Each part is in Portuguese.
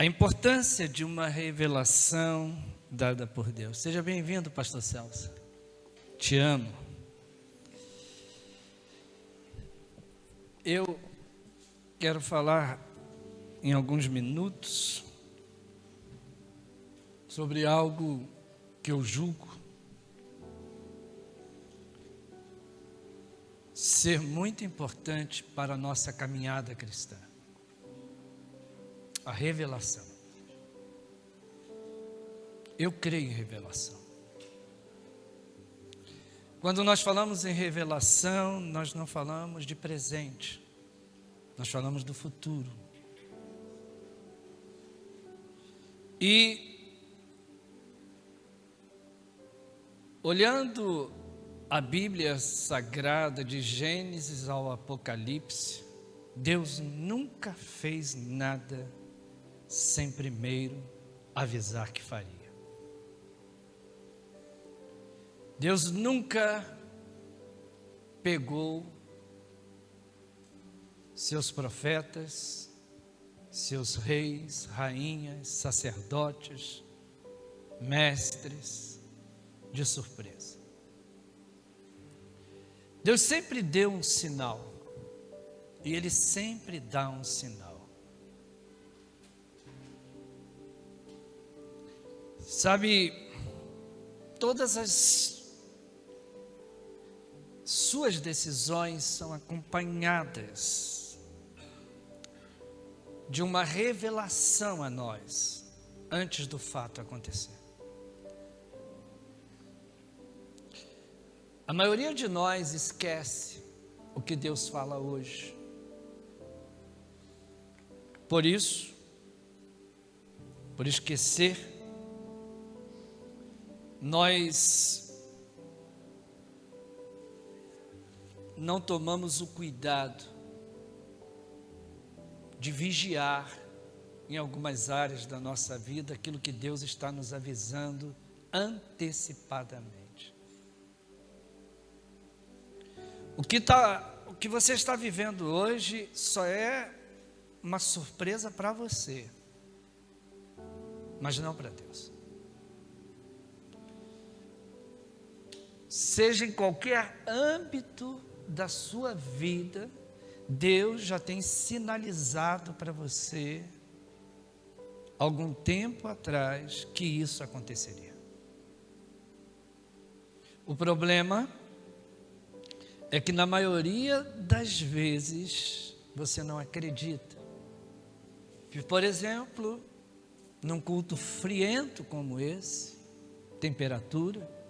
A importância de uma revelação dada por Deus. Seja bem-vindo, pastor Celso. Te amo. Eu quero falar em alguns minutos sobre algo que eu julgo ser muito importante para a nossa caminhada cristã. A revelação. Eu creio em revelação. Quando nós falamos em revelação, nós não falamos de presente, nós falamos do futuro. E olhando a Bíblia Sagrada de Gênesis ao Apocalipse, Deus nunca fez nada sem primeiro avisar que faria. Deus nunca pegou seus profetas, seus reis, rainhas, sacerdotes, mestres de surpresa. Deus sempre deu um sinal, e Ele sempre dá um sinal. Sabe, todas as suas decisões são acompanhadas de uma revelação a nós, antes do fato acontecer. A maioria de nós esquece o que Deus fala hoje. Por esquecer, nós não tomamos o cuidado de vigiar em algumas áreas da nossa vida aquilo que Deus está nos avisando antecipadamente. O que você está vivendo hoje só é uma surpresa para você, mas não para Deus. Seja em qualquer âmbito da sua vida, Deus já tem sinalizado para você, algum tempo atrás, que isso aconteceria. O problema é que na maioria das vezes você não acredita. Por exemplo, num culto friento como esse, temperatura,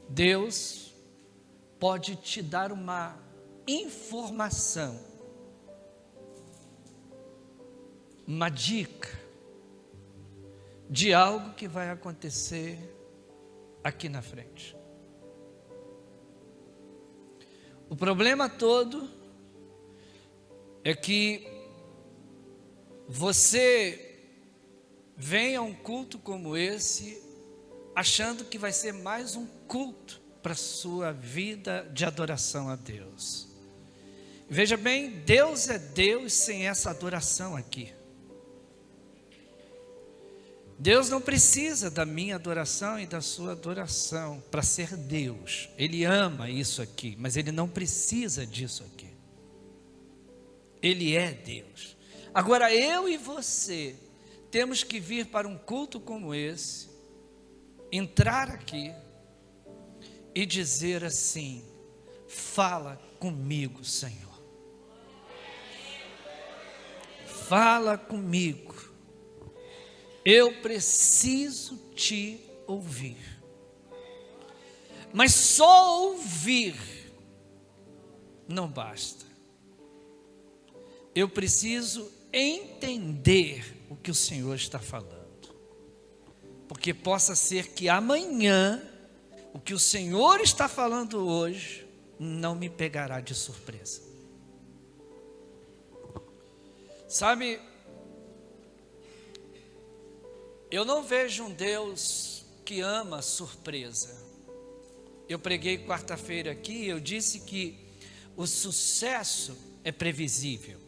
Deus pode te dar uma informação, uma dica de algo que vai acontecer aqui na frente. O problema todo é que você vem a um culto como esse, achando que vai ser mais um culto para a sua vida de adoração a Deus. Veja bem, Deus é Deus sem essa adoração aqui. Deus não precisa da minha adoração e da sua adoração para ser Deus. Ele ama isso aqui, mas Ele não precisa disso aqui. Ele é Deus. Agora eu e você temos que vir para um culto como esse, entrar aqui e dizer assim: fala comigo, Senhor. Fala comigo. Eu preciso te ouvir. Mas só ouvir não basta. Eu preciso entender o que o Senhor está falando. Porque possa ser que amanhã, o que o Senhor está falando hoje, não me pegará de surpresa. Sabe, eu não vejo um Deus que ama surpresa. Eu preguei quarta-feira aqui, eu disse que o sucesso é previsível.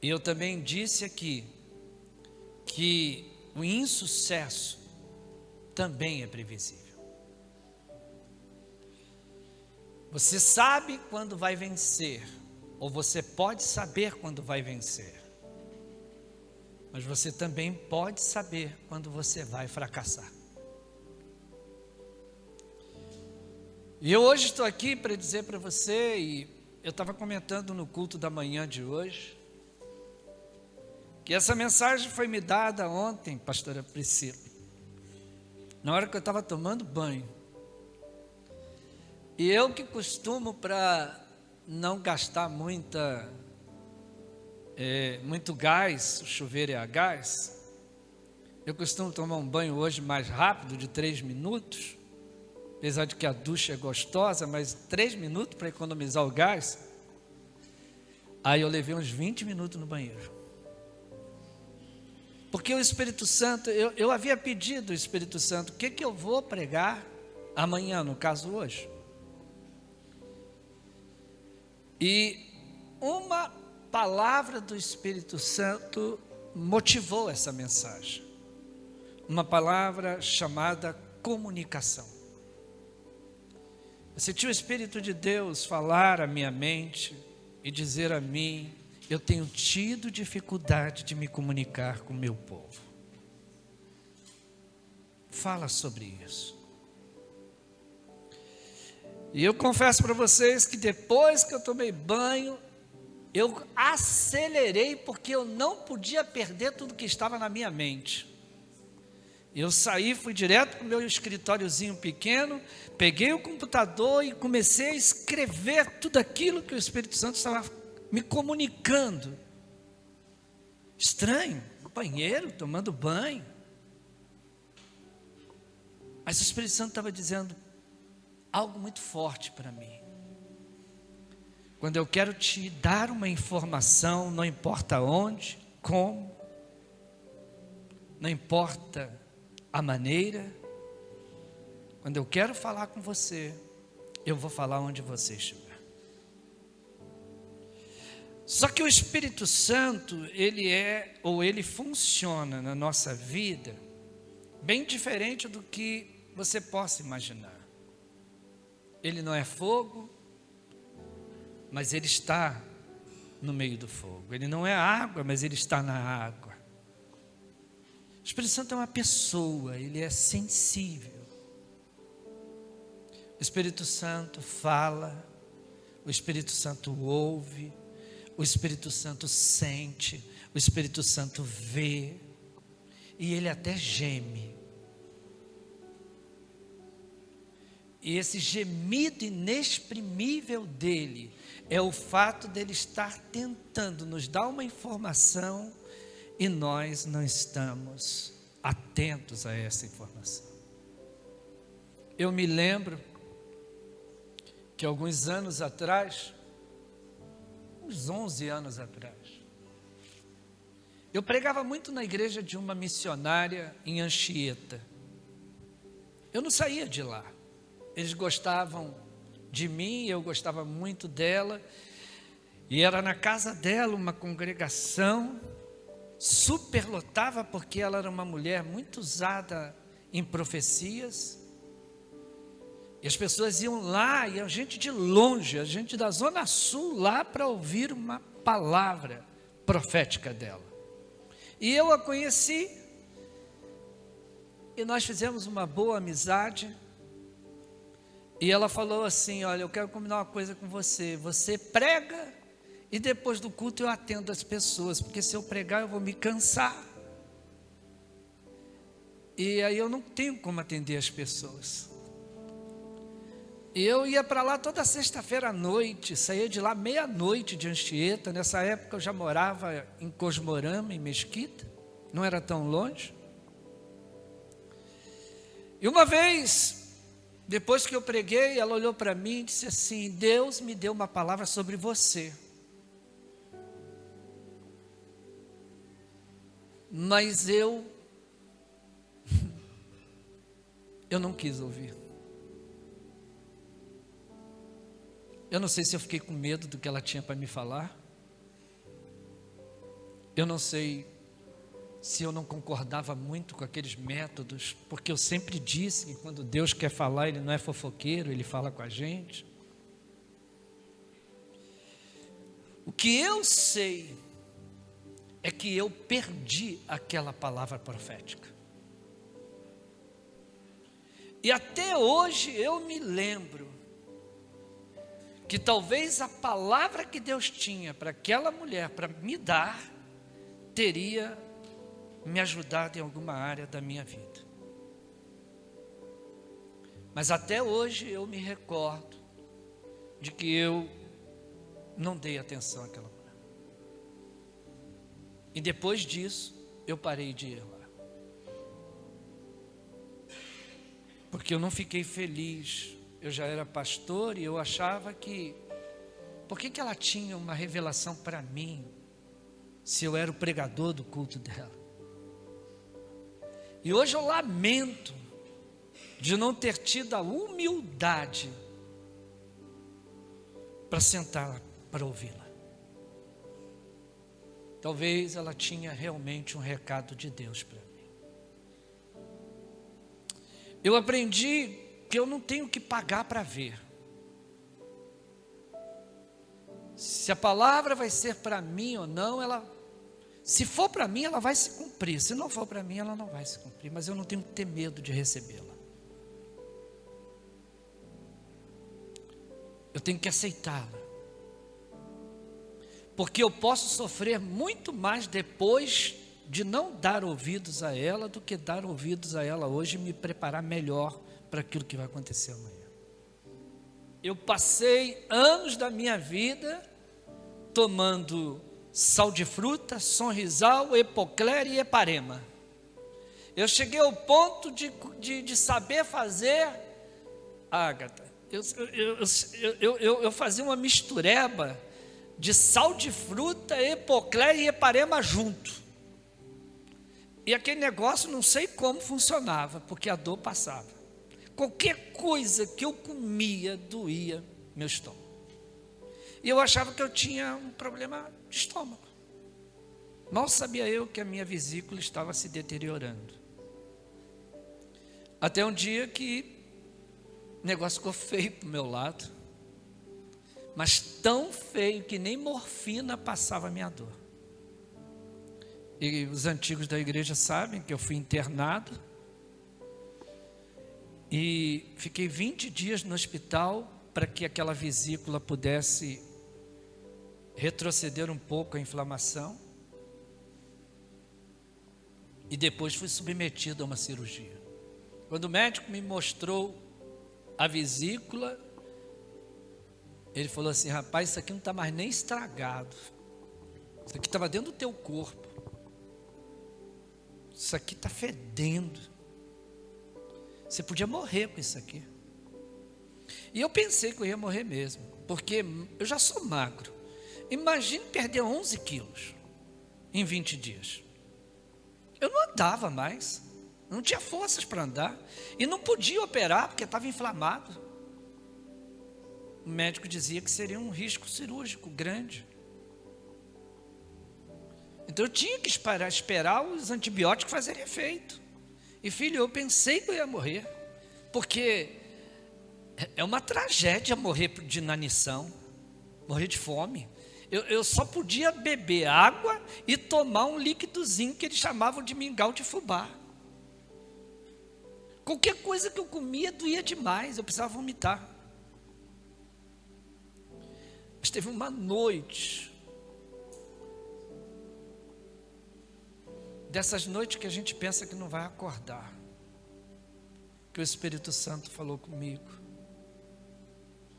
E eu também disse aqui que o insucesso também é previsível. Você sabe quando vai vencer, ou você pode saber quando vai vencer, mas você também pode saber quando você vai fracassar. E eu hoje estou aqui para dizer para você, e eu estava comentando no culto da manhã de hoje, que essa mensagem foi me dada ontem, pastora Priscila, na hora que eu estava tomando banho. E eu que costumo, para não gastar muito gás, o chuveiro é a gás, eu costumo tomar um banho hoje mais rápido, de 3 minutos, apesar de que a ducha é gostosa, mas 3 minutos para economizar o gás. Aí eu levei uns 20 minutos no banheiro. Porque o Espírito Santo, eu havia pedido ao Espírito Santo, o que eu vou pregar amanhã, no caso hoje. E uma palavra do Espírito Santo motivou essa mensagem. Uma palavra chamada comunicação. Eu senti o Espírito de Deus falar à minha mente e dizer a mim: eu tenho tido dificuldade de me comunicar com o meu povo. Fala sobre isso. E eu confesso para vocês que depois que eu tomei banho, eu acelerei, porque eu não podia perder tudo que estava na minha mente. Eu saí, fui direto para o meu escritóriozinho pequeno, peguei o computador e comecei a escrever tudo aquilo que o Espírito Santo estava me comunicando. Estranho, no banheiro, tomando banho. Mas o Espírito Santo estava dizendo algo muito forte para mim. Quando eu quero te dar uma informação, não importa onde, como, não importa a maneira, quando eu quero falar com você, eu vou falar onde você estiver. Só que o Espírito Santo, ele funciona na nossa vida bem diferente do que você possa imaginar. Ele não é fogo, mas ele está no meio do fogo. Ele não é água, mas ele está na água. O Espírito Santo é uma pessoa, ele é sensível. O Espírito Santo fala, o Espírito Santo ouve, o Espírito Santo sente, o Espírito Santo vê, e ele até geme. E esse gemido inexprimível dele é o fato dele estar tentando nos dar uma informação e nós não estamos atentos a essa informação. Eu me lembro que alguns anos atrás, uns 11 anos atrás, eu pregava muito na igreja de uma missionária em Anchieta. Eu não saía de lá. Eles gostavam de mim, eu gostava muito dela, e era na casa dela uma congregação, superlotava, porque ela era uma mulher muito usada em profecias, e as pessoas iam lá, e a gente de longe, a gente da Zona Sul, lá para ouvir uma palavra profética dela. E eu a conheci, e nós fizemos uma boa amizade. E ela falou assim: olha, eu quero combinar uma coisa com você. Você prega e depois do culto eu atendo as pessoas, porque se eu pregar eu vou me cansar. E aí eu não tenho como atender as pessoas. E eu ia para lá toda sexta-feira à noite, saía de lá meia-noite de Anchieta. Nessa época eu já morava em Cosmorama, em Mesquita, não era tão longe. E uma vez, depois que eu preguei, ela olhou para mim e disse assim: Deus me deu uma palavra sobre você, mas eu não quis ouvir. Eu não sei se eu fiquei com medo do que ela tinha para me falar, Eu não sei se eu não concordava muito com aqueles métodos, porque eu sempre disse que quando Deus quer falar, Ele não é fofoqueiro, Ele fala com a gente. O que eu sei é que eu perdi aquela palavra profética. E até hoje eu me lembro que talvez a palavra que Deus tinha para aquela mulher, para me dar, teria me ajudado em alguma área da minha vida. Mas até hoje eu me recordo de que eu não dei atenção àquela mulher. E depois disso, eu parei de ir lá. Porque eu não fiquei feliz. Eu já era pastor e eu achava que... Por que ela tinha uma revelação para mim, se eu era o pregador do culto dela? E hoje eu lamento de não ter tido a humildade para sentar lá, para ouvi-la. Talvez ela tinha realmente um recado de Deus para mim. Eu aprendi que eu não tenho que pagar para ver. Se a palavra vai ser para mim ou não, se for para mim, ela vai se cumprir. Se não for para mim, ela não vai se cumprir. Mas eu não tenho que ter medo de recebê-la. Eu tenho que aceitá-la. Porque eu posso sofrer muito mais depois de não dar ouvidos a ela do que dar ouvidos a ela hoje e me preparar melhor para aquilo que vai acontecer amanhã. Eu passei anos da minha vida tomando sal de fruta, sonrisal, epocler e eparema. Eu cheguei ao ponto de saber fazer, Ágata, eu fazia uma mistureba de sal de fruta, epocler e eparema junto. E aquele negócio não sei como funcionava, porque a dor passava. Qualquer coisa que eu comia doía meu estômago. E eu achava que eu tinha um problema de estômago. Mal sabia eu que a minha vesícula estava se deteriorando. Até um dia que o negócio ficou feio para o meu lado. Mas tão feio que nem morfina passava a minha dor. E os antigos da igreja sabem que eu fui internado. E fiquei 20 dias no hospital para que aquela vesícula pudesse retroceder um pouco a inflamação. E depois fui submetido a uma cirurgia. Quando o médico me mostrou a vesícula, ele falou assim: rapaz, isso aqui não está mais nem estragado. Isso aqui estava dentro do teu corpo. Isso aqui está fedendo. Você podia morrer com isso aqui. E eu pensei que eu ia morrer mesmo, porque eu já sou magro. Imagine perder 11 quilos em 20 dias. Eu não andava mais, não tinha forças para andar, e não podia operar porque estava inflamado. O médico dizia que seria um risco cirúrgico grande. Então eu tinha que esperar os antibióticos fazerem efeito. E filho, eu pensei que eu ia morrer, porque é uma tragédia morrer de inanição, morrer de fome. Eu só podia beber água e tomar um líquidozinho que eles chamavam de mingau de fubá. Qualquer coisa que eu comia doía demais, eu precisava vomitar. Mas teve uma noite, dessas noites que a gente pensa que não vai acordar, que o Espírito Santo falou comigo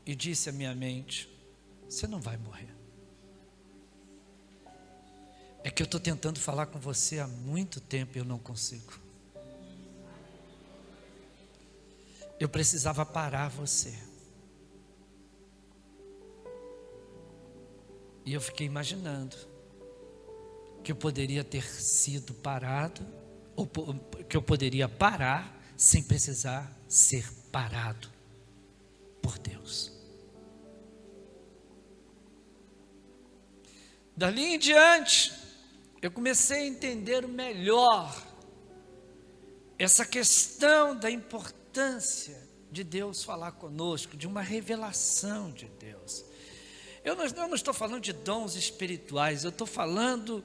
e disse à minha mente: você não vai morrer. É que eu estou tentando falar com você há muito tempo e eu não consigo. Eu precisava parar você. E eu fiquei imaginando que eu poderia ter sido parado, ou que eu poderia parar sem precisar ser parado por Deus. Dali em diante, eu comecei a entender melhor essa questão da importância de Deus falar conosco, de uma revelação de Deus. Eu não estou falando de dons espirituais, eu estou falando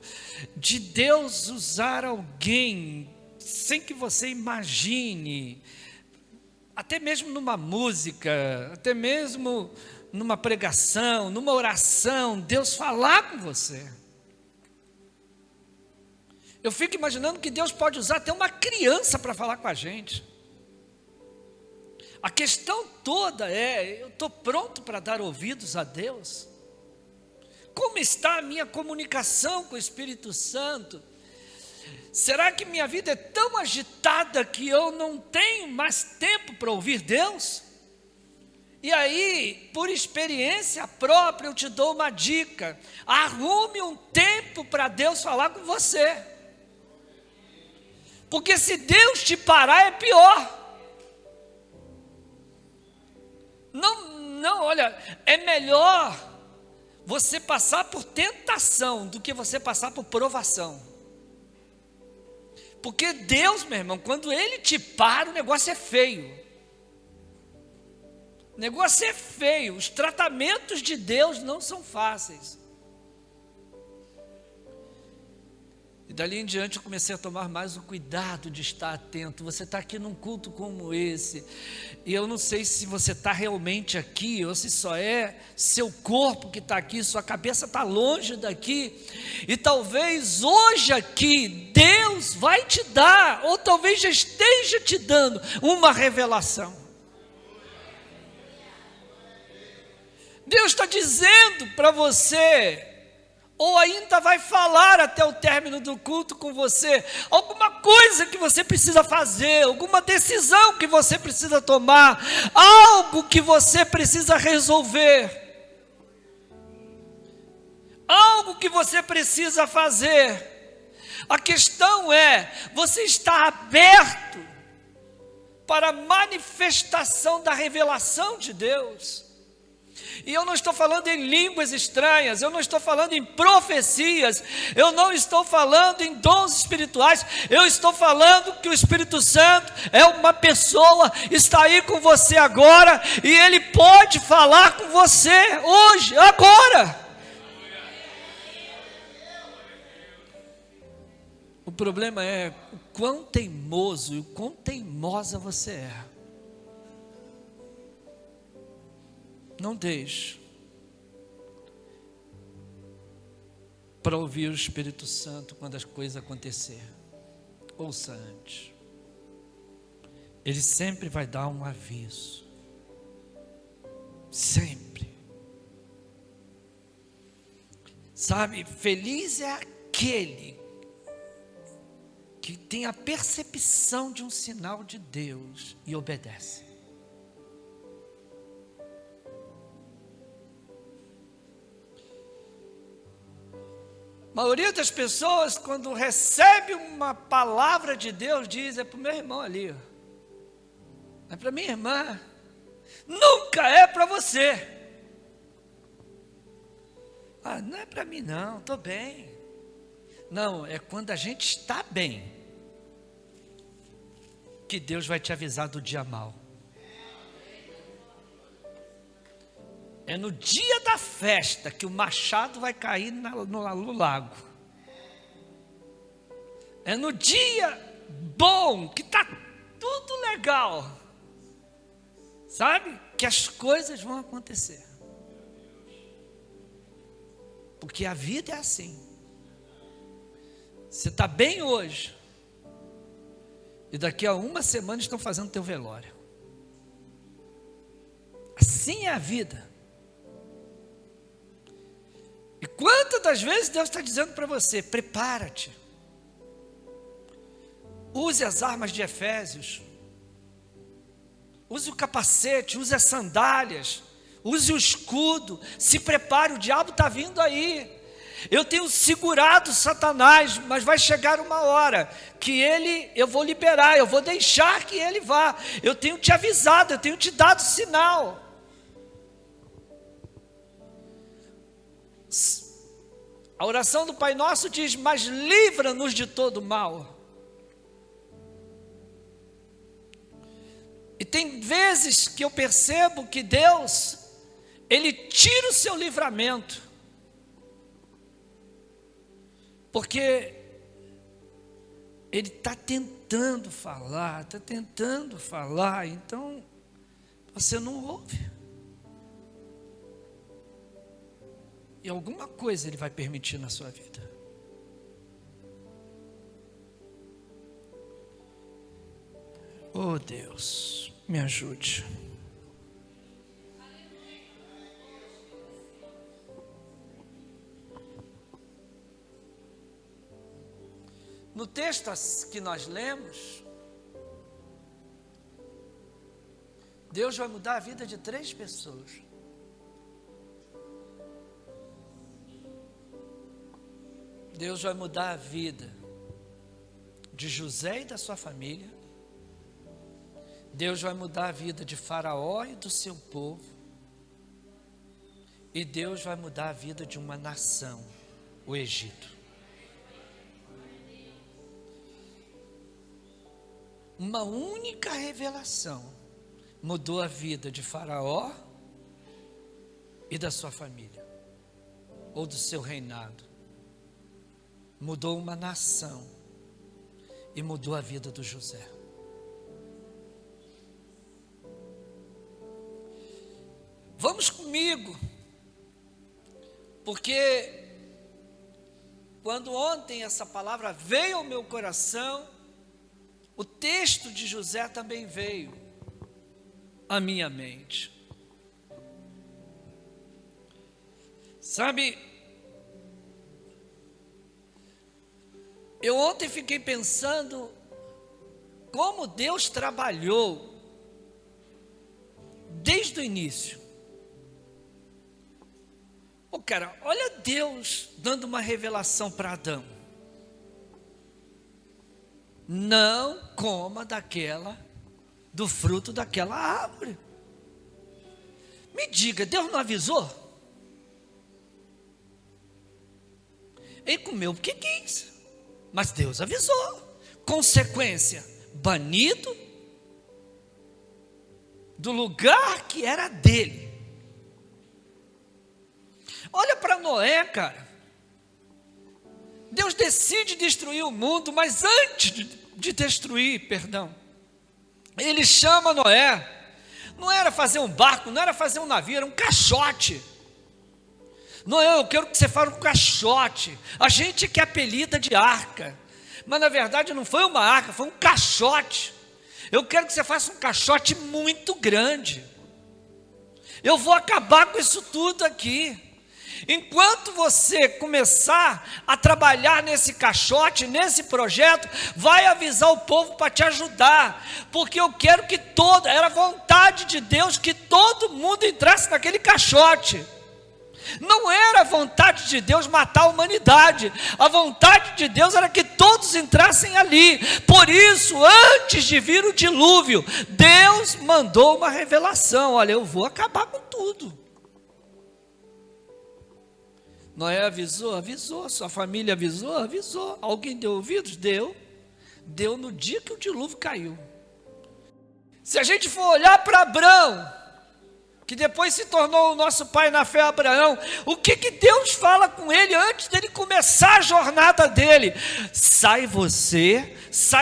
de Deus usar alguém sem que você imagine, até mesmo numa música, até mesmo numa pregação, numa oração, Deus falar com você. Eu fico imaginando que Deus pode usar até uma criança para falar com a gente. A questão toda é, eu estou pronto para dar ouvidos a Deus? Como está a minha comunicação com o Espírito Santo? Será que minha vida é tão agitada que eu não tenho mais tempo para ouvir Deus? E aí, por experiência própria, eu te dou uma dica: arrume um tempo para Deus falar com você. Porque se Deus te parar é pior. Não, olha, é melhor você passar por tentação do que você passar por provação. Porque Deus, meu irmão, quando Ele te para, o negócio é feio. O negócio é feio. Os tratamentos de Deus não são fáceis. E dali em diante eu comecei a tomar mais o cuidado de estar atento. Você está aqui num culto como esse, e eu não sei se você está realmente aqui, ou se só é seu corpo que está aqui, sua cabeça está longe daqui, e talvez hoje aqui, Deus vai te dar, ou talvez já esteja te dando, uma revelação. Deus está dizendo para você, ou ainda vai falar até o término do culto com você, alguma coisa que você precisa fazer, alguma decisão que você precisa tomar, algo que você precisa resolver, algo que você precisa fazer. A questão é, você está aberto para a manifestação da revelação de Deus? E eu não estou falando em línguas estranhas, eu não estou falando em profecias, eu não estou falando em dons espirituais, eu estou falando que o Espírito Santo é uma pessoa, está aí com você agora, e Ele pode falar com você hoje, agora. O problema é o quão teimoso e o quão teimosa você é. Não deixe para ouvir o Espírito Santo quando as coisas acontecerem. Ouça antes. Ele sempre vai dar um aviso. Sempre. Sabe, feliz é aquele que tem a percepção de um sinal de Deus e obedece. A maioria das pessoas, quando recebe uma palavra de Deus, diz: é para o meu irmão ali, é para minha irmã, nunca é para você. Ah, não é para mim não, estou bem. Não, é quando a gente está bem, que Deus vai te avisar do dia mau. É no dia da festa que o machado vai cair no lago. É no dia bom, que está tudo legal, sabe? Que as coisas vão acontecer. Porque a vida é assim. Você está bem hoje, e daqui a uma semana estão fazendo teu velório. Assim é a vida. E quantas das vezes Deus está dizendo para você: prepara-te, use as armas de Efésios, use o capacete, use as sandálias, use o escudo, se prepare, o diabo está vindo aí. Eu tenho segurado Satanás, mas vai chegar uma hora que eu vou liberar, eu vou deixar que ele vá. Eu tenho te avisado, eu tenho te dado sinal. A oração do Pai Nosso diz: mas livra-nos de todo mal. E tem vezes que eu percebo que Deus, Ele tira o seu livramento, porque Ele está tentando falar, então você não ouve. E alguma coisa Ele vai permitir na sua vida. Oh Deus, me ajude. No texto que nós lemos, Deus vai mudar a vida de 3 pessoas. Deus vai mudar a vida de José e da sua família. Deus vai mudar a vida de Faraó e do seu povo. E Deus vai mudar a vida de uma nação, o Egito. Uma única revelação mudou a vida de Faraó e da sua família, ou do seu reinado. Mudou uma nação e mudou a vida do José. Vamos comigo, porque quando ontem essa palavra veio ao meu coração, o texto de José também veio à minha mente. Sabe, eu ontem fiquei pensando como Deus trabalhou desde o início. Cara, olha Deus dando uma revelação para Adão: não coma do fruto daquela árvore. Me diga, Deus não avisou? Ele comeu o que quis, mas Deus avisou. Consequência: banido do lugar que era dele. Olha para Noé, cara. Deus decide destruir o mundo, mas antes de destruir, Ele chama Noé. Não era fazer um barco, não era fazer um navio, era um caixote. Noé, eu quero que você faça um caixote. A gente que apelida de arca, mas na verdade não foi uma arca, foi um caixote. Eu quero que você faça um caixote muito grande. Eu vou acabar com isso tudo aqui. Enquanto você começar a trabalhar nesse caixote, nesse projeto, vai avisar o povo para te ajudar, porque eu quero que era vontade de Deus que todo mundo entrasse naquele caixote. Não era a vontade de Deus matar a humanidade, a vontade de Deus era que todos entrassem ali. Por isso, antes de vir o dilúvio, Deus mandou uma revelação: olha, eu vou acabar com tudo. Noé avisou? Avisou. Sua família avisou? Avisou. Alguém deu ouvidos? Deu. Deu no dia que o dilúvio caiu. Se a gente for olhar para Abraão, que depois se tornou o nosso pai na fé, Abraão, o que Deus fala com ele antes dele começar a jornada dele? Sai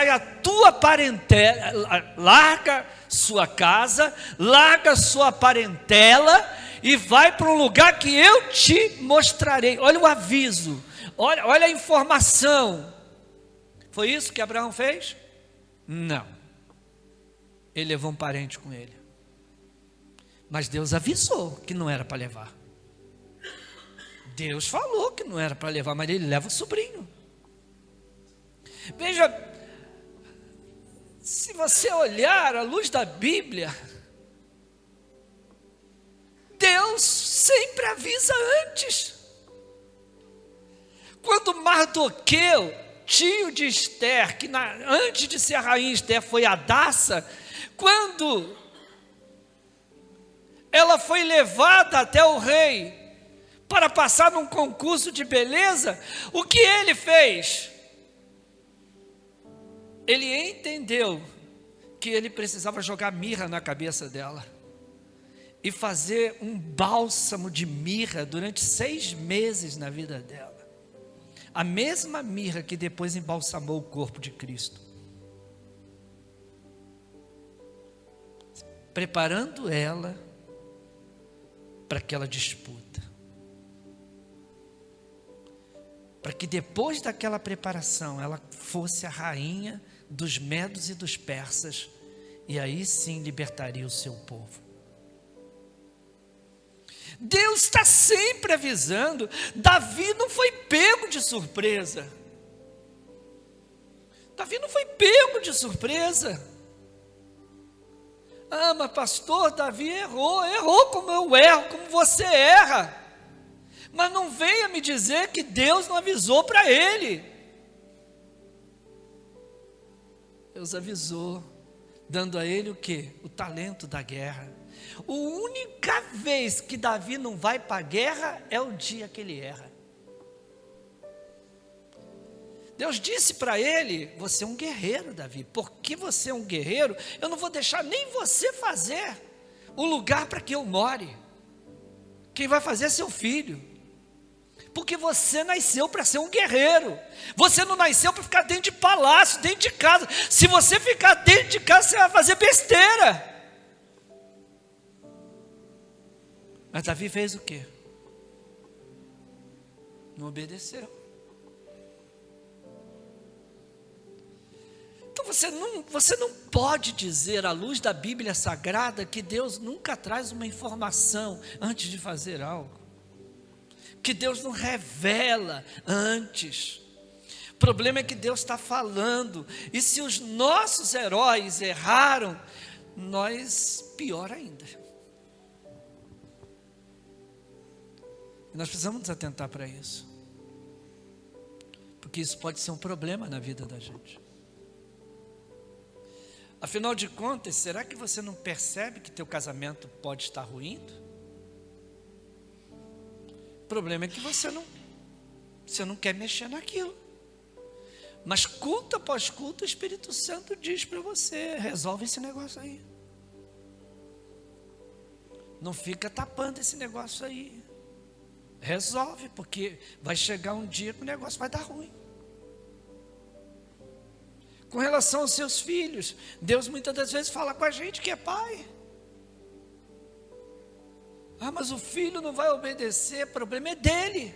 a tua parentela, larga sua casa, larga sua parentela e vai para um lugar que eu te mostrarei. Olha o aviso, olha a informação. Foi isso que Abraão fez? Não. Ele levou um parente com ele. Mas Deus avisou que não era para levar. Deus falou que não era para levar, mas ele leva o sobrinho. Veja, se você olhar à luz da Bíblia, Deus sempre avisa antes. Quando Mardoqueu, tio de Esther, que antes de ser a rainha Esther foi Hadassah, quando ela foi levada até o rei, para passar num concurso de beleza, o que ele fez? Ele entendeu que ele precisava jogar mirra na cabeça dela e fazer um bálsamo de mirra durante 6 meses na vida dela. A mesma mirra que depois embalsamou o corpo de Cristo. Preparando ela para aquela disputa. Para que depois daquela preparação ela fosse a rainha dos medos e dos persas, e aí sim libertaria o seu povo. Deus está sempre avisando. Davi não foi pego de surpresa. Davi não foi pego de surpresa. Ah, mas pastor, Davi errou como eu erro, como você erra. Mas não venha me dizer que Deus não avisou para ele. Deus avisou, dando a ele o quê? O talento da guerra. A única vez que Davi não vai para a guerra é o dia que ele erra. Deus disse para ele: você é um guerreiro, Davi. Porque você é um guerreiro, eu não vou deixar nem você fazer o lugar para que eu more. Quem vai fazer é seu filho. Porque você nasceu para ser um guerreiro. Você não nasceu para ficar dentro de palácio, dentro de casa. Se você ficar dentro de casa, você vai fazer besteira. Mas Davi fez o quê? Não obedeceu. Então você não pode dizer à luz da Bíblia Sagrada que Deus nunca traz uma informação antes de fazer algo. Que Deus não revela antes. O problema é que Deus está falando. E se os nossos heróis erraram, nós pior ainda. E nós precisamos nos atentar para isso. Porque isso pode ser um problema na vida da gente. Afinal de contas, será que você não percebe que teu casamento pode estar ruindo? O problema é que você não quer mexer naquilo. Mas culto após culto, o Espírito Santo diz para você: resolve esse negócio aí. Não fica tapando esse negócio aí. Resolve, porque vai chegar um dia que o negócio vai dar ruim. Com relação aos seus filhos, Deus muitas das vezes fala com a gente que é pai. Ah, mas o filho não vai obedecer, o problema é dele.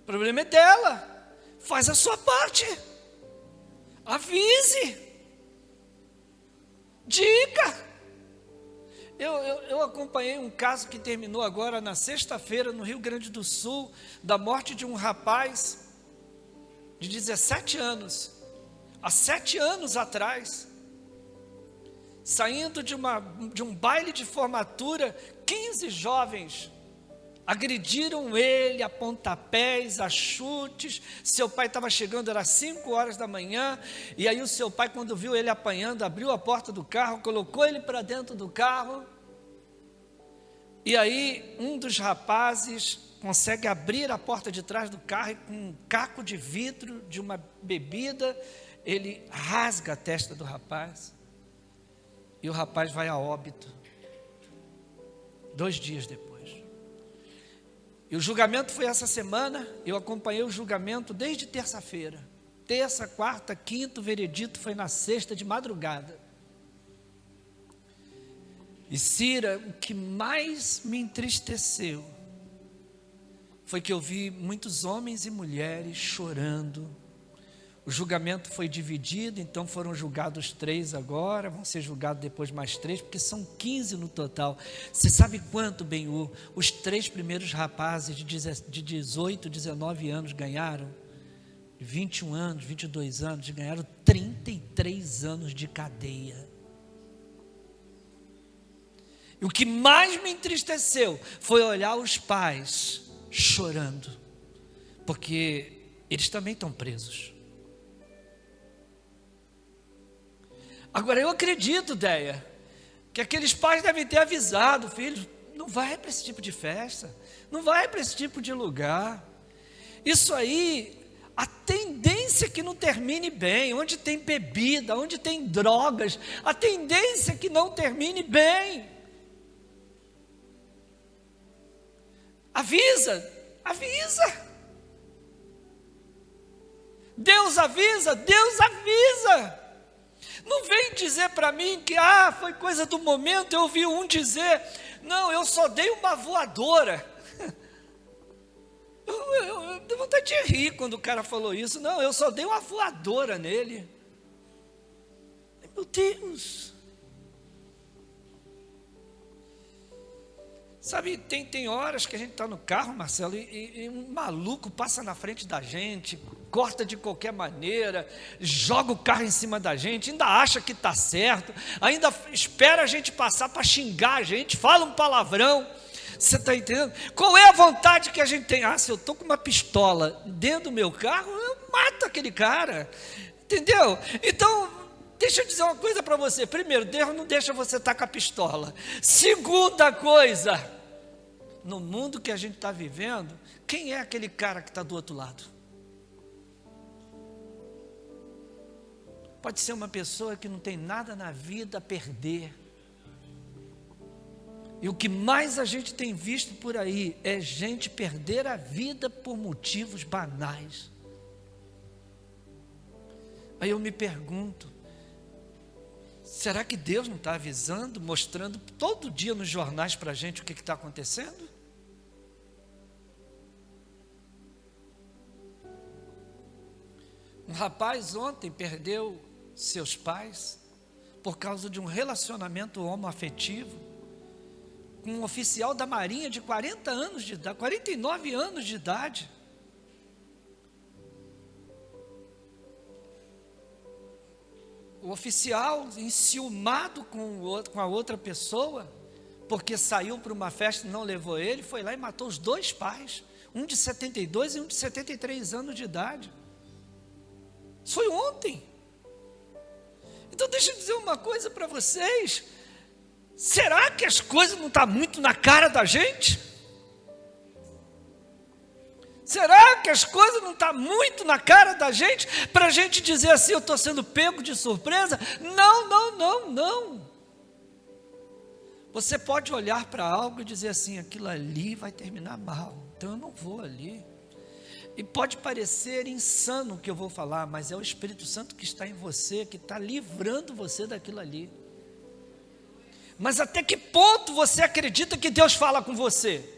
O problema é dela. Faz a sua parte. Avise. Diga. Eu acompanhei um caso que terminou agora na sexta-feira no Rio Grande do Sul, da morte de um rapaz de 17 anos. Há 7 anos atrás, saindo de um baile de formatura, 15 jovens agrediram ele a pontapés, a chutes. Seu pai estava chegando, era 5 horas da manhã, e aí o seu pai, quando viu ele apanhando, abriu a porta do carro, colocou ele para dentro do carro, e aí um dos rapazes consegue abrir a porta de trás do carro, e com um caco de vidro de uma bebida, ele rasga a testa do rapaz, e o rapaz vai a óbito, 2 dias depois. E o julgamento foi essa semana. Eu acompanhei o julgamento desde terça-feira. Terça, quarta, quinta, o veredito foi na sexta de madrugada. E Cira, o que mais me entristeceu foi que eu vi muitos homens e mulheres chorando. O julgamento foi dividido, então foram julgados 3 agora, vão ser julgados depois mais 3, porque são 15 no total. Você sabe quanto, Benhu, os 3 primeiros rapazes de 18, 19 anos ganharam? 21 anos, 22 anos, ganharam 33 anos de cadeia. E o que mais me entristeceu foi olhar os pais chorando, porque eles também estão presos. Agora eu acredito, Deia, que aqueles pais devem ter avisado, filho, não vai para esse tipo de festa, não vai para esse tipo de lugar. Isso aí, a tendência é que não termine bem, onde tem bebida, onde tem drogas, a tendência é que não termine bem. Avisa, avisa. Deus avisa, Deus avisa. Não vem dizer para mim que foi coisa do momento. Eu ouvi um dizer, não, eu só dei uma voadora. Eu dei vontade de rir quando o cara falou isso. Não, eu só dei uma voadora nele. Meu Deus. Sabe, tem horas que a gente está no carro, Marcelo, e um maluco passa na frente da gente, corta de qualquer maneira, joga o carro em cima da gente, ainda acha que está certo, ainda espera a gente passar para xingar a gente, fala um palavrão. Você está entendendo? Qual é a vontade que a gente tem? Se eu estou com uma pistola dentro do meu carro, eu mato aquele cara. Entendeu? Então, deixa eu dizer uma coisa para você. Primeiro, Deus não deixa você estar com a pistola. Segunda coisa, no mundo que a gente está vivendo, quem é aquele cara que está do outro lado? Pode ser uma pessoa que não tem nada na vida a perder. E o que mais a gente tem visto por aí é gente perder a vida por motivos banais. Aí eu me pergunto, será que Deus não está avisando, mostrando todo dia nos jornais para a gente o que está acontecendo? Um rapaz ontem perdeu seus pais por causa de um relacionamento homoafetivo com um oficial da Marinha de 40 anos de idade, 49 anos de idade. O oficial enciumado com a outra pessoa, porque saiu para uma festa e não levou ele, foi lá e matou os dois pais, um de 72 e um de 73 anos de idade. Isso foi ontem. Então deixa eu dizer uma coisa para vocês. Será que as coisas não estão muito na cara da gente? Será que as coisas não estão muito na cara da gente, para a gente dizer assim, eu estou sendo pego de surpresa? Não, não, não, não. Você pode olhar para algo e dizer assim, aquilo ali vai terminar mal, então eu não vou ali. E pode parecer insano o que eu vou falar, mas é o Espírito Santo que está em você, que está livrando você daquilo ali. Mas até que ponto você acredita que Deus fala com você?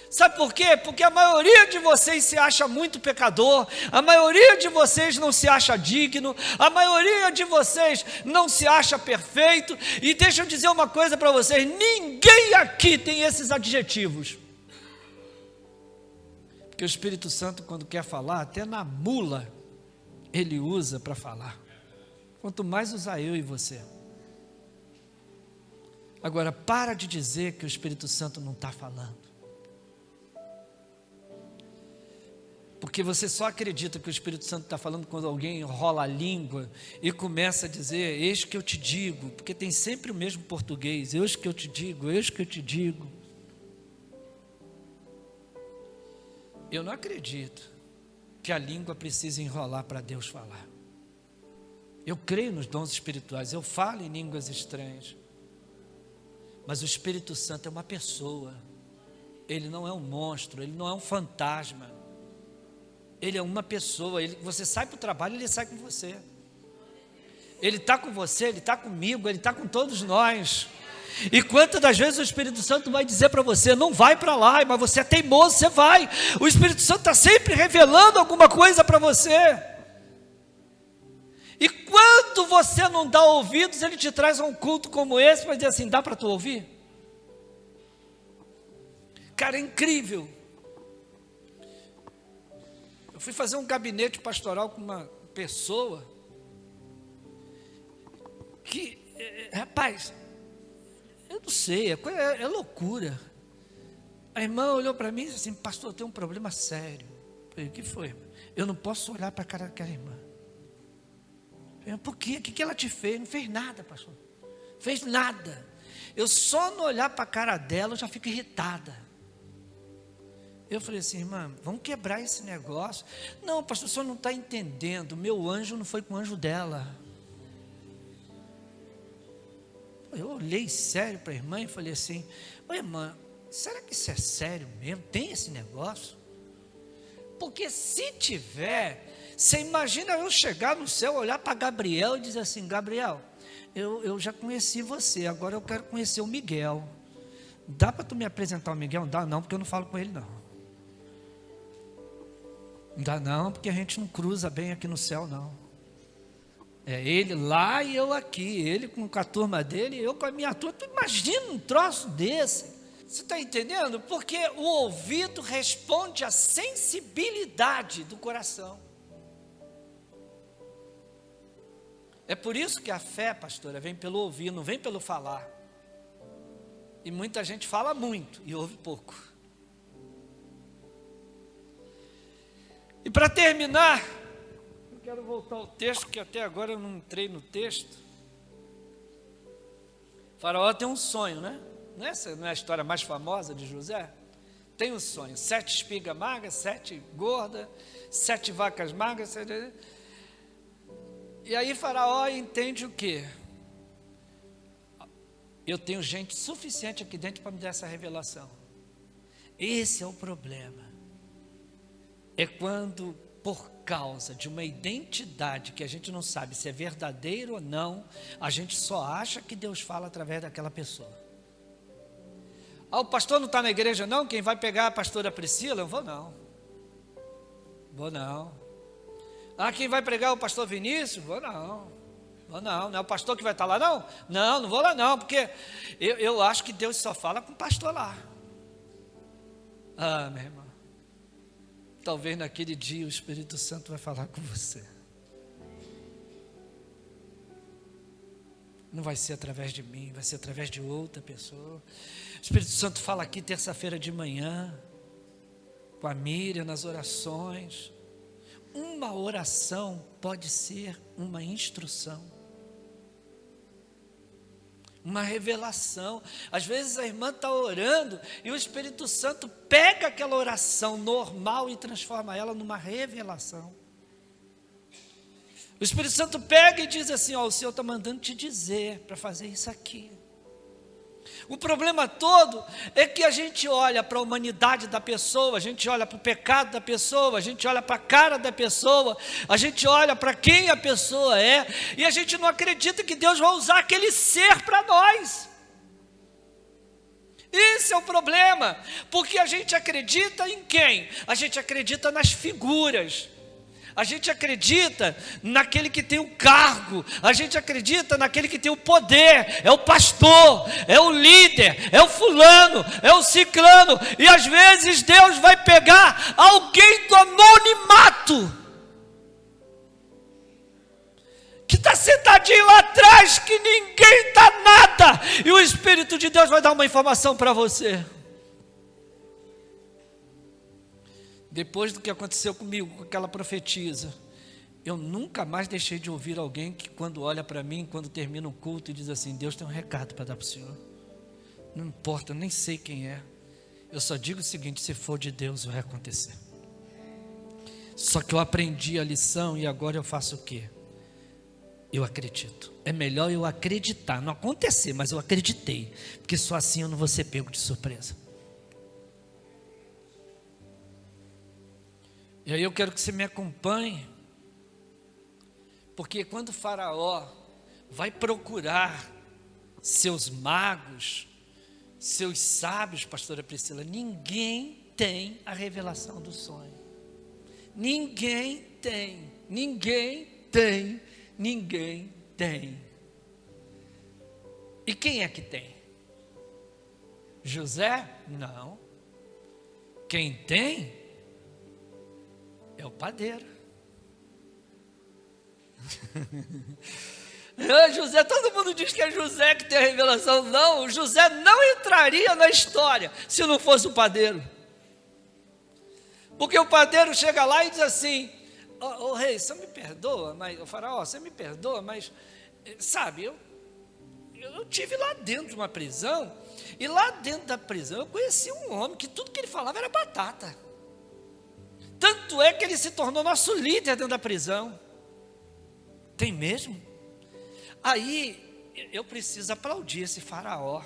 Sabe por quê? Porque a maioria de vocês se acha muito pecador, a maioria de vocês não se acha digno, a maioria de vocês não se acha perfeito, e deixa eu dizer uma coisa para vocês, ninguém aqui tem esses adjetivos. Porque o Espírito Santo, quando quer falar, até na mula, ele usa para falar. Quanto mais usar eu e você. Agora, para de dizer que o Espírito Santo não está falando. Porque você só acredita que o Espírito Santo está falando quando alguém enrola a língua e começa a dizer, eis que eu te digo, porque tem sempre o mesmo português, eis que eu te digo, eis que eu te digo. Eu não acredito que a língua precise enrolar para Deus falar. Eu creio nos dons espirituais, eu falo em línguas estranhas. Mas o Espírito Santo é uma pessoa, ele não é um monstro, ele não é um fantasma, ele é uma pessoa. Você sai para o trabalho, ele sai com você, ele está com você, ele está comigo, ele está com todos nós. E quantas das vezes o Espírito Santo vai dizer para você, não vai para lá, mas você é teimoso, você vai. O Espírito Santo está sempre revelando alguma coisa para você. E quando você não dá ouvidos, ele te traz a um culto como esse, para dizer assim, dá para tu ouvir? Cara, é incrível. Eu fui fazer um gabinete pastoral com uma pessoa, que, rapaz, eu não sei, é loucura. A irmã olhou para mim e disse assim, pastor, eu tenho um problema sério. Eu falei, o que foi? Eu não posso olhar para a cara daquela irmã. Por quê? O que ela te fez? Não fez nada, pastor. Fez nada. Eu só no olhar para a cara dela, eu já fico irritada. Eu falei assim, irmã, vamos quebrar esse negócio. Não, pastor, o senhor não está entendendo. Meu anjo não foi com o anjo dela. Eu olhei sério para a irmã e falei assim, ô irmã, será que isso é sério mesmo? Tem esse negócio? Porque se tiver, você imagina eu chegar no céu, olhar para Gabriel e dizer assim, Gabriel, eu já conheci você, agora eu quero conhecer o Miguel. Dá para tu me apresentar o Miguel? Não dá não, porque eu não falo com ele não. Não dá não, porque a gente não cruza bem aqui no céu não. É ele lá e eu aqui, ele com a turma dele e eu com a minha turma. Tu imagina um troço desse? Você está entendendo? Porque o ouvido responde à sensibilidade do coração. É por isso que a fé, pastora, vem pelo ouvir, não vem pelo falar. E muita gente fala muito e ouve pouco. E para terminar, eu quero voltar ao texto, que até agora eu não entrei no texto. O faraó tem um sonho, né? Essa não é a história mais famosa de José? Tem um sonho, 7 espigas magras, 7 gordas, 7 vacas magras. E aí faraó entende o quê? Eu tenho gente suficiente aqui dentro para me dar essa revelação. Esse é o problema. É quando, por causa de uma identidade que a gente não sabe se é verdadeira ou não, a gente só acha que Deus fala através daquela pessoa. Ah, o pastor não está na igreja não? Quem vai pegar a pastora Priscila? Eu vou não. Vou não. Ah, quem vai pregar o pastor Vinícius? Vou não. Vou não. Não é o pastor que vai estar lá não? Não, não vou lá não, porque eu acho que Deus só fala com o pastor lá. Ah, meu irmão. Talvez naquele dia o Espírito Santo vai falar com você. Não vai ser através de mim, vai ser através de outra pessoa. O Espírito Santo fala aqui terça-feira de manhã, com a Miriam nas orações. Uma oração pode ser uma instrução, uma revelação. Às vezes a irmã está orando e o Espírito Santo pega aquela oração normal e transforma ela numa revelação. O Espírito Santo pega e diz assim, ó, o Senhor está mandando te dizer para fazer isso aqui. O problema todo é que a gente olha para a humanidade da pessoa, a gente olha para o pecado da pessoa, a gente olha para a cara da pessoa, a gente olha para quem a pessoa é, e a gente não acredita que Deus vai usar aquele ser para nós. Esse é o problema, porque a gente acredita em quem? A gente acredita nas figuras. A gente acredita naquele que tem o cargo, a gente acredita naquele que tem o poder, é o pastor, é o líder, é o fulano, é o ciclano, e às vezes Deus vai pegar alguém do anonimato, que está sentadinho lá atrás, que ninguém está nada, e o Espírito de Deus vai dar uma informação para você. Depois do que aconteceu comigo, com aquela profetisa, eu nunca mais deixei de ouvir alguém que quando olha para mim, quando termina um culto e diz assim, Deus tem um recado para dar para o senhor. Não importa, eu nem sei quem é. Eu só digo o seguinte, se for de Deus vai acontecer. Só que eu aprendi a lição e agora eu faço o quê? Eu acredito. É melhor eu acreditar, não acontecer, mas eu acreditei. Porque só assim eu não vou ser pego de surpresa. E aí eu quero que você me acompanhe, porque quando o faraó vai procurar seus magos, seus sábios, pastora Priscila, ninguém tem a revelação do sonho. Ninguém tem, ninguém tem, ninguém tem. E quem é que tem? José? Não. Quem tem é o padeiro. José, todo mundo diz que é José que tem a revelação. Não, José não entraria na história se não fosse o padeiro. Porque o padeiro chega lá e diz assim, ô rei, você me perdoa, mas o faraó, você me perdoa, mas sabe, eu tive lá dentro de uma prisão, e lá dentro da prisão eu conheci um homem que tudo que ele falava era batata. Tanto é que ele se tornou nosso líder dentro da prisão. Tem mesmo? Aí eu preciso aplaudir esse faraó.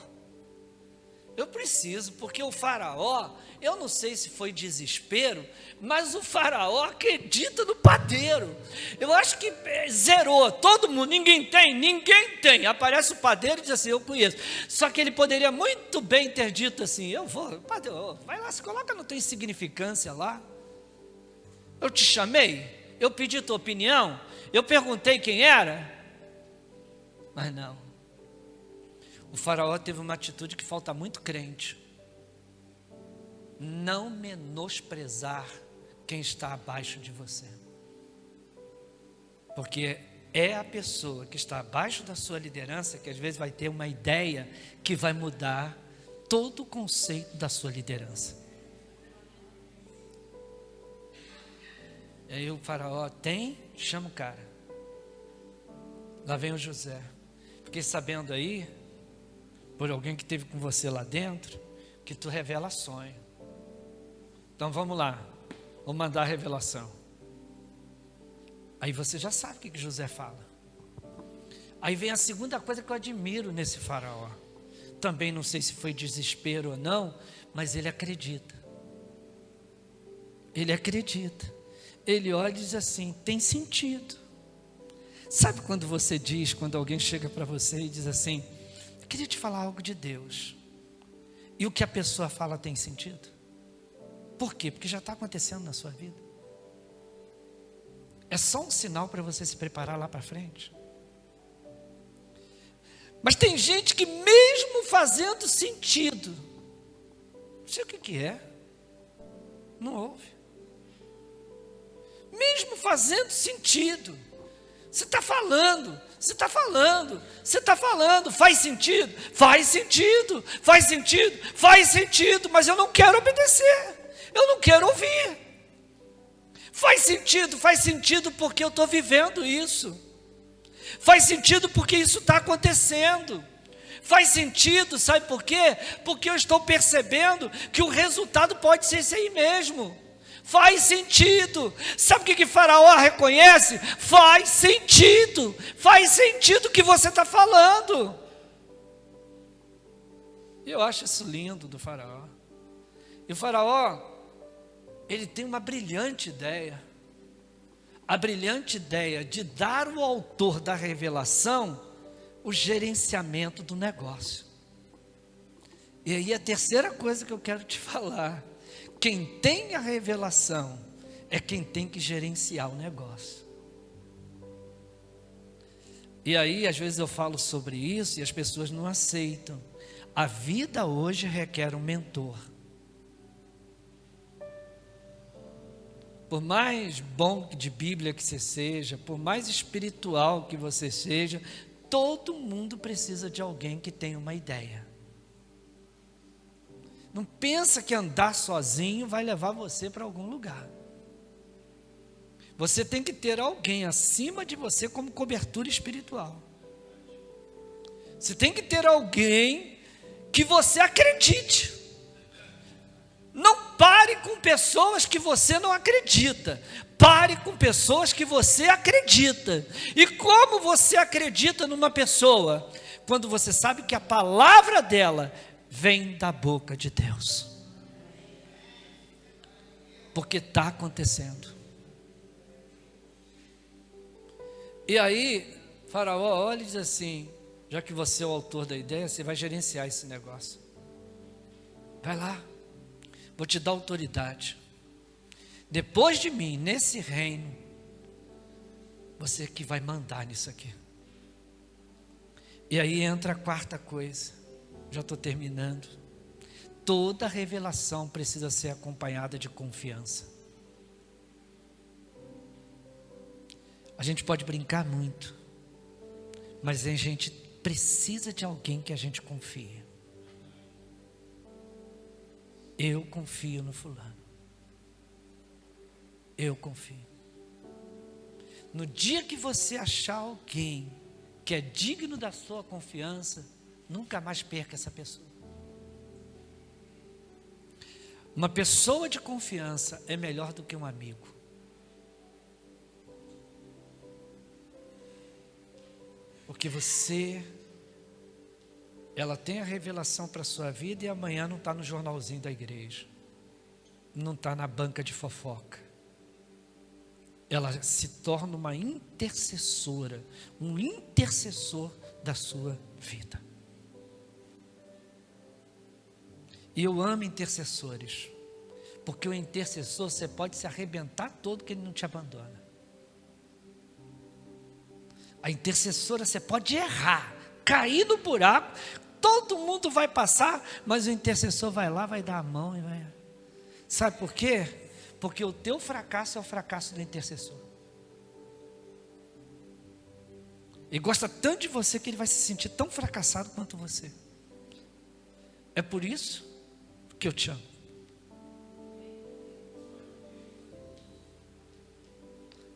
Eu preciso, porque o faraó, eu não sei se foi desespero, mas o faraó acredita no padeiro. Eu acho que zerou, todo mundo, ninguém tem. Aparece o padeiro e diz assim, eu conheço. Só que ele poderia muito bem ter dito assim, eu vou, padeiro, vai lá, se coloca na tua insignificância lá. Eu te chamei, eu pedi tua opinião, eu perguntei quem era, mas não. O faraó teve uma atitude que falta muito crente. Não menosprezar quem está abaixo de você. Porque é a pessoa que está abaixo da sua liderança que às vezes vai ter uma ideia que vai mudar todo o conceito da sua liderança. E aí o faraó chama o cara. Lá vem o José. Fiquei sabendo aí, por alguém que esteve com você lá dentro, que tu revela sonho. Então vamos lá, vou mandar a revelação. Aí você já sabe o que José fala. Aí vem a segunda coisa que eu admiro nesse faraó. Também não sei se foi desespero ou não, mas ele acredita. Ele acredita. Ele olha e diz assim, tem sentido. Sabe quando você diz, quando alguém chega para você e diz assim, eu queria te falar algo de Deus. E o que a pessoa fala tem sentido? Por quê? Porque já está acontecendo na sua vida. É só um sinal para você se preparar lá para frente. Mas tem gente que mesmo fazendo sentido, não sei o que é, não ouve. Mesmo fazendo sentido, você está falando, faz sentido, mas eu não quero obedecer, eu não quero ouvir. Faz sentido porque eu estou vivendo isso, faz sentido porque isso está acontecendo, faz sentido, sabe por quê? Porque eu estou percebendo que o resultado pode ser esse aí mesmo. Faz sentido. Sabe o que Faraó reconhece? Faz sentido o que você está falando. E eu acho isso lindo do Faraó. E o Faraó, ele tem uma brilhante ideia. A brilhante ideia de dar ao autor da revelação o gerenciamento do negócio. E aí a terceira coisa que eu quero te falar: quem tem a revelação é quem tem que gerenciar o negócio. E aí às vezes eu falo sobre isso e as pessoas não aceitam. A vida hoje requer um mentor. Por mais bom de Bíblia que você seja, por mais espiritual que você seja, todo mundo precisa de alguém que tenha uma ideia. Não pensa que andar sozinho vai levar você para algum lugar. Você tem que ter alguém acima de você como cobertura espiritual. Você tem que ter alguém que você acredite. Não pare com pessoas que você não acredita. Pare com pessoas que você acredita. E como você acredita numa pessoa? Quando você sabe que a palavra dela vem da boca de Deus. Porque está acontecendo. E aí, Faraó olha e diz assim: já que você é o autor da ideia, você vai gerenciar esse negócio. Vai lá, vou te dar autoridade. Depois de mim, nesse reino, você que vai mandar nisso aqui. E aí entra a quarta coisa. Já estou terminando. Toda revelação precisa ser acompanhada de confiança. A gente pode brincar muito, mas a gente precisa de alguém que a gente confie. Eu confio no fulano. Eu confio. No dia que você achar alguém que é digno da sua confiança, nunca mais perca essa pessoa. Uma pessoa de confiança é melhor do que um amigo. Porque ela tem a revelação para a sua vida e amanhã não está no jornalzinho da igreja, não está na banca de fofoca. Ela se torna uma intercessora, um intercessor da sua vida. E eu amo intercessores, porque o intercessor, você pode se arrebentar todo que ele não te abandona. A intercessora, você pode errar, cair no buraco, todo mundo vai passar, mas o intercessor vai lá, vai dar a mão e vai. Sabe por quê? Porque o teu fracasso é o fracasso do intercessor. Ele gosta tanto de você que ele vai se sentir tão fracassado quanto você. É por isso que eu te amo.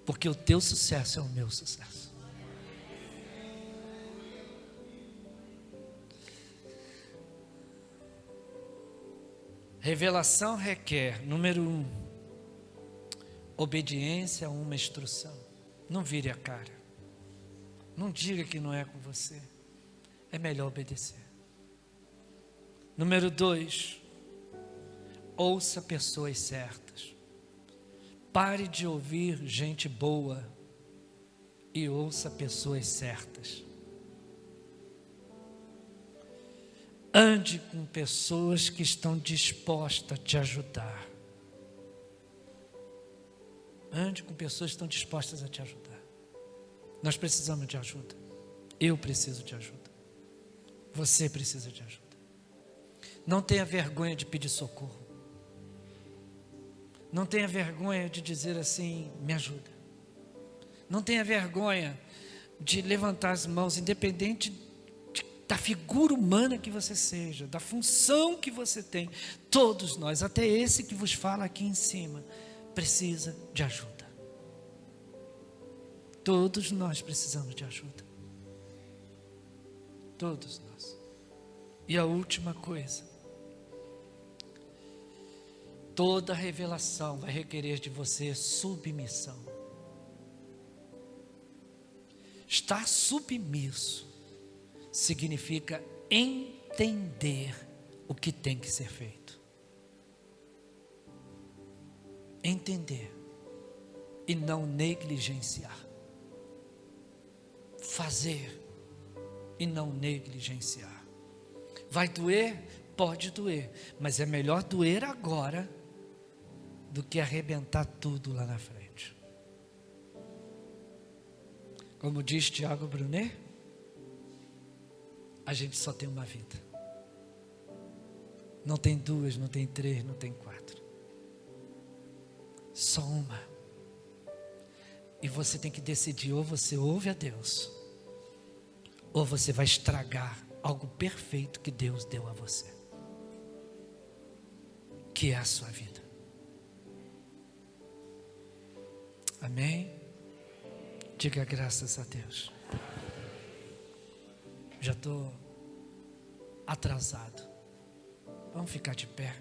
Porque o teu sucesso é o meu sucesso. Revelação requer, número 1, obediência a uma instrução. Não vire a cara. Não diga que não é com você. É melhor obedecer. Número 2, ouça pessoas certas. Pare de ouvir gente boa e ouça pessoas certas. Ande com pessoas que estão dispostas a te ajudar. Ande com pessoas que estão dispostas a te ajudar. Nós precisamos de ajuda. Eu preciso de ajuda. Você precisa de ajuda. Não tenha vergonha de pedir socorro. Não tenha vergonha de dizer assim, me ajuda. Não tenha vergonha de levantar as mãos, independente da figura humana que você seja, da função que você tem. Todos nós, até esse que vos fala aqui em cima, precisa de ajuda. Todos nós precisamos de ajuda. Todos nós. E a última coisa, toda revelação vai requerer de você submissão. Estar submisso significa entender o que tem que ser feito. Entender e não negligenciar. Fazer e não negligenciar. Vai doer? Pode doer, mas é melhor doer agora do que arrebentar tudo lá na frente. Como diz Tiago Brunet, a gente só tem uma vida. Não tem duas, não tem três, não tem quatro. Só uma. E você tem que decidir, ou você ouve a Deus, ou você vai estragar algo perfeito que Deus deu a você, que é a sua vida. Amém? Diga graças a Deus. Já estou atrasado. Vamos ficar de pé.